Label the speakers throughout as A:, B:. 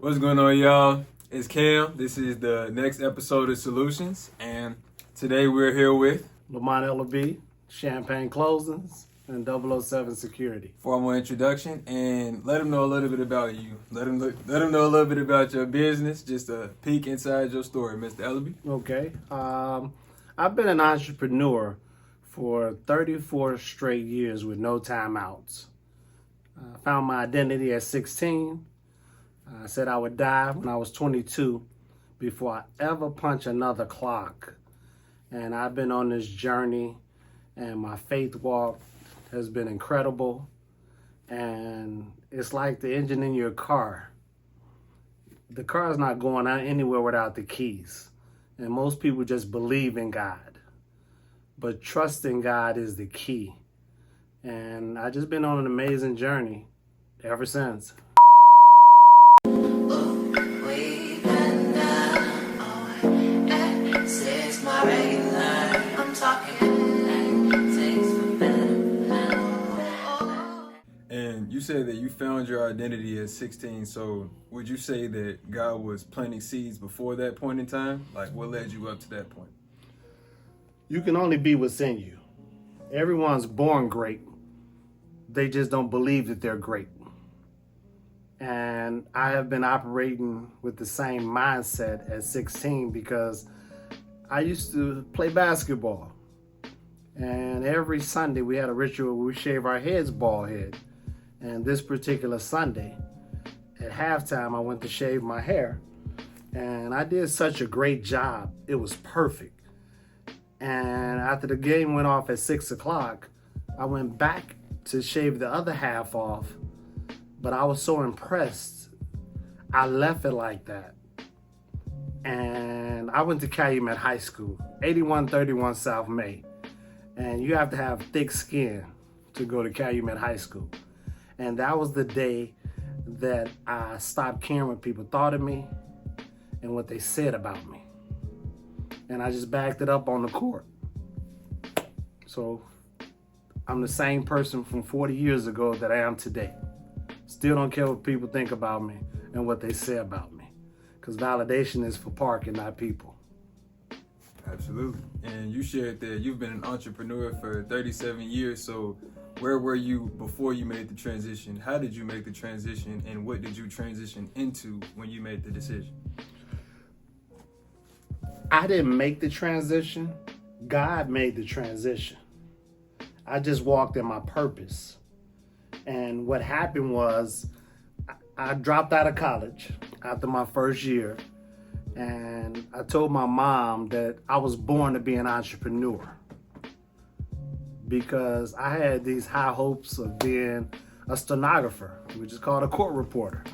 A: What's going on, y'all? It's Cam. This is the next episode of Solutions, and today we're here with
B: Lamont LB, Champagne Closings, and 007 Security.
A: formal introduction, and let them know a little bit about you. Let them know a little bit about your business. Just a peek inside your story, Mr. Ellaby.
B: Okay. I've been an entrepreneur for 34 straight years with no timeouts. I found my identity at 16. I said I would die when I was 22 before I ever punch another clock. And I've been on this journey, and my faith walk has been incredible. And it's like the engine in your car. The car's not going out anywhere without the keys. And most people just believe in God. But trusting God is the key. And I've just been on an amazing journey ever since.
A: And you said that you found your identity at 16, so would you say that God was planting seeds before that point in time? Like, what led you up to that point?
B: You can only be what's in you. Everyone's born great. They just don't believe that they're great. And I have been operating with the same mindset at 16 because I used to play basketball. And every Sunday we had a ritual where we shave our heads bald head. And this particular Sunday, at halftime, I went to shave my hair. And I did such a great job. It was perfect. And after the game went off at 6 o'clock, I went back to shave the other half off. But I was so impressed, I left it like that. And I went to Calumet High School, 8131 South May. And you have to have thick skin to go to Calumet High School. And that was the day that I stopped caring what people thought of me and what they said about me. And I just backed it up on the court. So I'm the same person from 40 years ago that I am today. Still don't care what people think about me and what they say about me. Because validation is for parking, not people.
A: Absolutely. And you shared that you've been an entrepreneur for 37 years, so where were you before you made the transition? How did you make the transition, and what did you transition into when you made the decision?
B: I didn't make the transition. God made the transition. I just walked in my purpose. And what happened was I dropped out of college after my first year. And I told my mom that I was born to be an entrepreneur because I had these high hopes of being a stenographer, which is called a court reporter.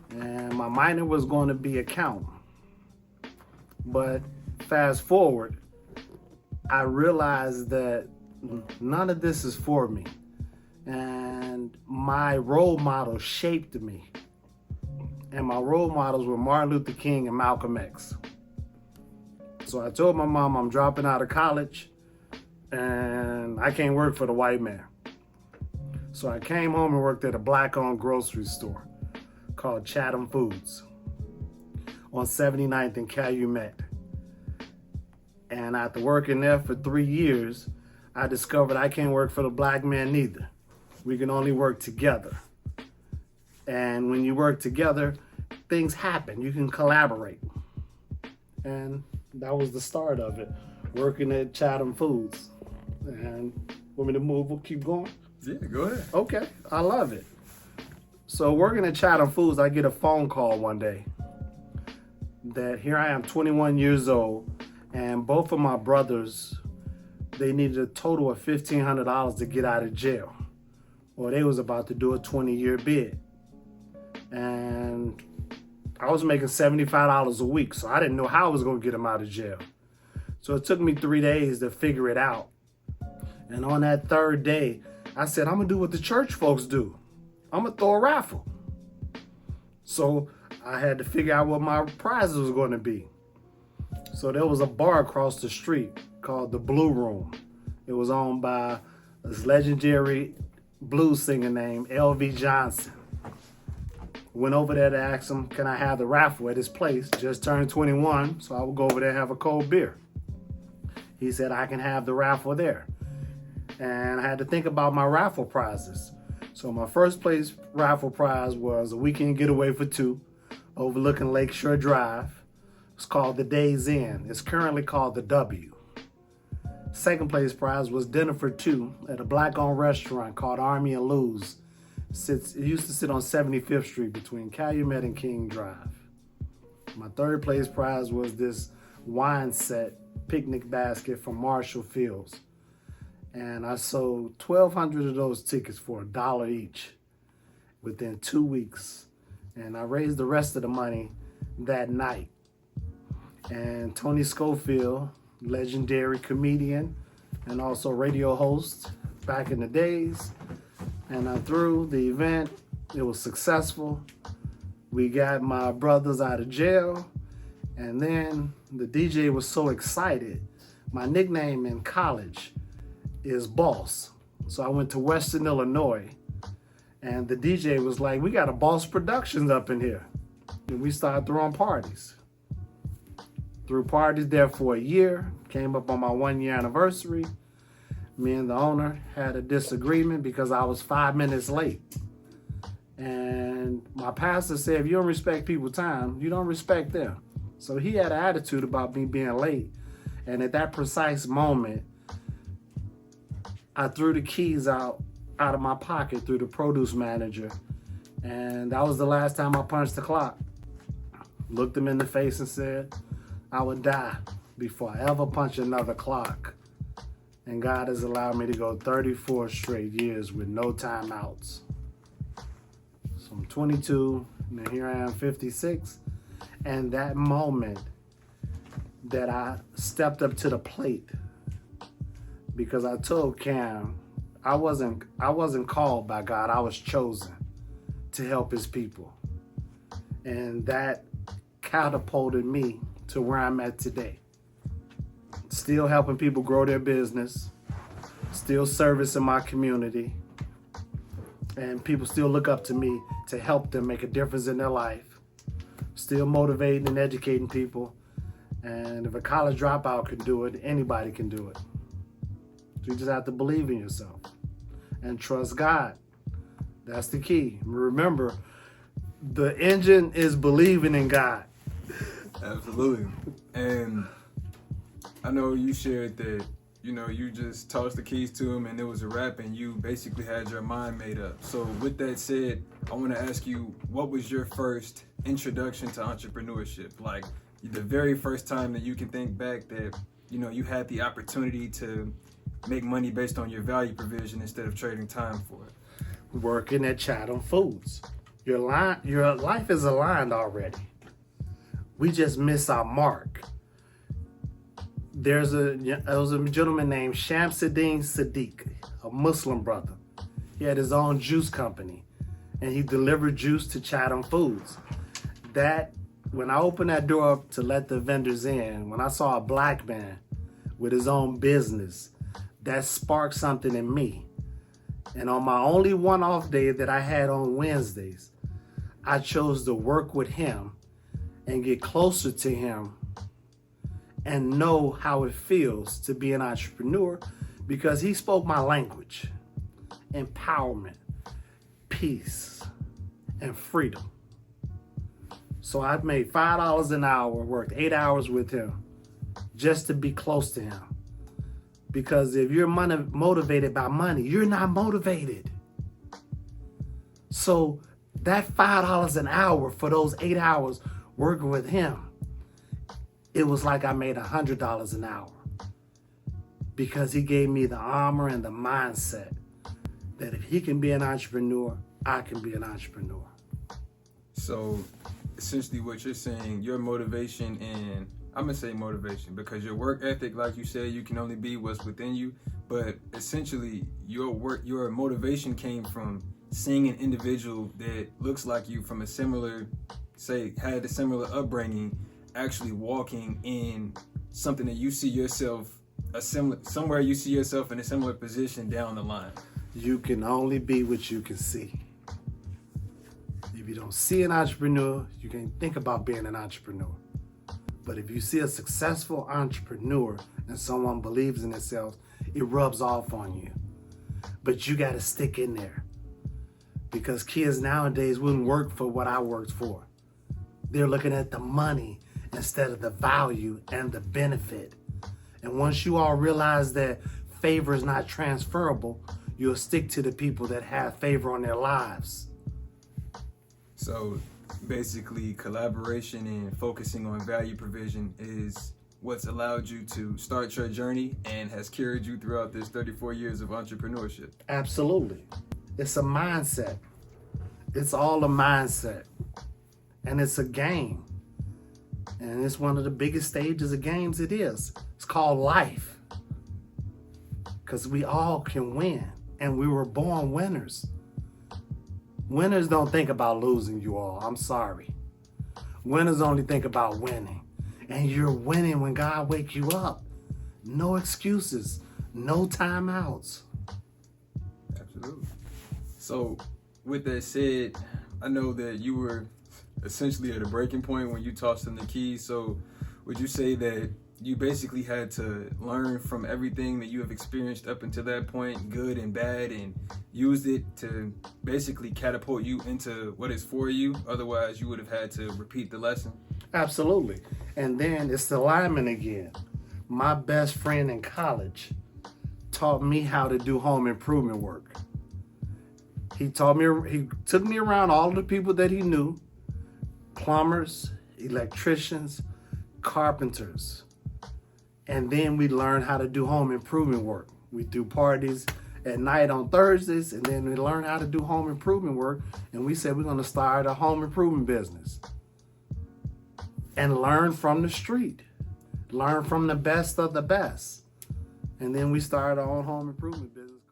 B: And my minor was going to be accountant. But fast forward, I realized that none of this is for me. And my role models shaped me. And my role models were Martin Luther King and Malcolm X. So I told my mom I'm dropping out of college and I can't work for the white man. So I came home and worked at a black-owned grocery store called Chatham Foods on 79th and Calumet. And after working there for 3 years, I discovered I can't work for the black man neither. We can only work together. And when you work together, things happen. You can collaborate. And that was the start of it, working at Chatham Foods. And want me to move? We'll keep going?
A: Yeah, go ahead.
B: Okay, I love it. So working at Chatham Foods, I get a phone call one day that here I am, 21 years old, and both of my brothers, they needed a total of $1,500 to get out of jail. Or they was about to do a 20-year bid. And I was making $75 a week, so I didn't know how I was going to get them out of jail. So it took me 3 days to figure it out. And on that third day, I said, I'm going to do what the church folks do. I'm going to throw a raffle. So I had to figure out what my prizes was going to be. So there was a bar across the street called the Blue Room. It was owned by this legendary blues singer named L.V. Johnson. Went over there to ask him, can I have the raffle at his place? Just turned 21, so I would go over there and have a cold beer. He said, I can have the raffle there. And I had to think about my raffle prizes. So my first place raffle prize was a weekend getaway for two overlooking Lakeshore Drive. It's called the Days Inn. It's currently called the W. Second place prize was dinner for two at a black-owned restaurant called Army and Lou's. It used to sit on 75th Street between Calumet and King Drive. My third place prize was this wine set picnic basket from Marshall Fields. And I sold 1,200 of those tickets for $1 each within 2 weeks. And I raised the rest of the money that night. And Tony Schofield, legendary comedian and also radio host back in the days, and I threw the event. It was successful. We got my brothers out of jail, and then the DJ was so excited. My nickname in college is Boss. So I went to Western Illinois, and the DJ was like, we got a Boss Productions up in here. And we started throwing parties. Threw parties there for a year. Came up on my 1 year anniversary. Me and the owner had a disagreement because I was 5 minutes late. And my pastor said, if you don't respect people's time, you don't respect them. So he had an attitude about me being late. And at that precise moment, I threw the keys out of my pocket through the produce manager. And that was the last time I punched the clock. Looked him in the face and said, I would die before I ever punch another clock. And God has allowed me to go 34 straight years with no timeouts. So I'm 22, and here I am 56. And that moment that I stepped up to the plate, because I told Cam, I wasn't called by God, I was chosen to help his people. And that catapulted me to where I'm at today. Still helping people grow their business, still servicing my community, and people still look up to me to help them make a difference in their life. Still motivating and educating people. And if a college dropout can do it, anybody can do it. So you just have to believe in yourself and trust God. That's the key. Remember, the engine is believing in God.
A: Absolutely. And I know you shared that, you just tossed the keys to him and it was a wrap and you basically had your mind made up. So with that said, I want to ask you, what was your first introduction to entrepreneurship? Like the very first time that you can think back that, you had the opportunity to make money based on your value provision instead of trading time for it.
B: Working at Chatham Foods. Your life is aligned already. We just miss our mark. There was a gentleman named Shamsuddin Sadiq, a Muslim brother. He had his own juice company, and he delivered juice to Chatham Foods. When I opened that door up to let the vendors in, when I saw a black man with his own business, that sparked something in me. And on my only one-off day that I had on Wednesdays, I chose to work with him and get closer to him and know how it feels to be an entrepreneur, because he spoke my language. Empowerment, peace, and freedom. So I made $5 an hour, worked 8 hours with him just to be close to him. Because if you're motivated by money, you're not motivated. So that $5 an hour for those 8 hours working with him, it was like I made $100 an hour, because he gave me the armor and the mindset that if he can be an entrepreneur, I can be an entrepreneur.
A: So essentially what you're saying, your motivation, and I'm going to say motivation because your work ethic, like you said, you can only be what's within you, but essentially your motivation came from seeing an individual that looks like you from a similar, had a similar upbringing, actually walking in something that you see yourself somewhere you see yourself in a similar position down the line.
B: You can only be what you can see. If you don't see an entrepreneur, you can't think about being an entrepreneur. But if you see a successful entrepreneur and someone believes in themselves, it rubs off on you. But you got to stick in there, because kids nowadays wouldn't work for what I worked for. They're looking at the money instead of the value and the benefit. And once you all realize that favor is not transferable, you'll stick to the people that have favor on their lives.
A: So basically, collaboration and focusing on value provision is what's allowed you to start your journey and has carried you throughout this 34 years of entrepreneurship.
B: Absolutely. It's a mindset. It's all a mindset. And it's a game. And it's one of the biggest stages of games it is. It's called life. Because we all can win. And we were born winners. Winners don't think about losing, you all. I'm sorry. Winners only think about winning. And you're winning when God wakes you up. No excuses. No timeouts.
A: Absolutely. So with that said, I know that you were essentially at a breaking point when you tossed him the keys. So would you say that you basically had to learn from everything that you have experienced up until that point, good and bad, and used it to basically catapult you into what is for you? Otherwise, you would have had to repeat the lesson.
B: Absolutely. And then it's the alignment again. My best friend in college taught me how to do home improvement work. He took me around all the people that he knew: plumbers, electricians, carpenters. And then we learned how to do home improvement work. We do parties at night on Thursdays, and then we learned how to do home improvement work. And we said we're going to start a home improvement business and learn from the street, learn from the best of the best. And then we started our own home improvement business.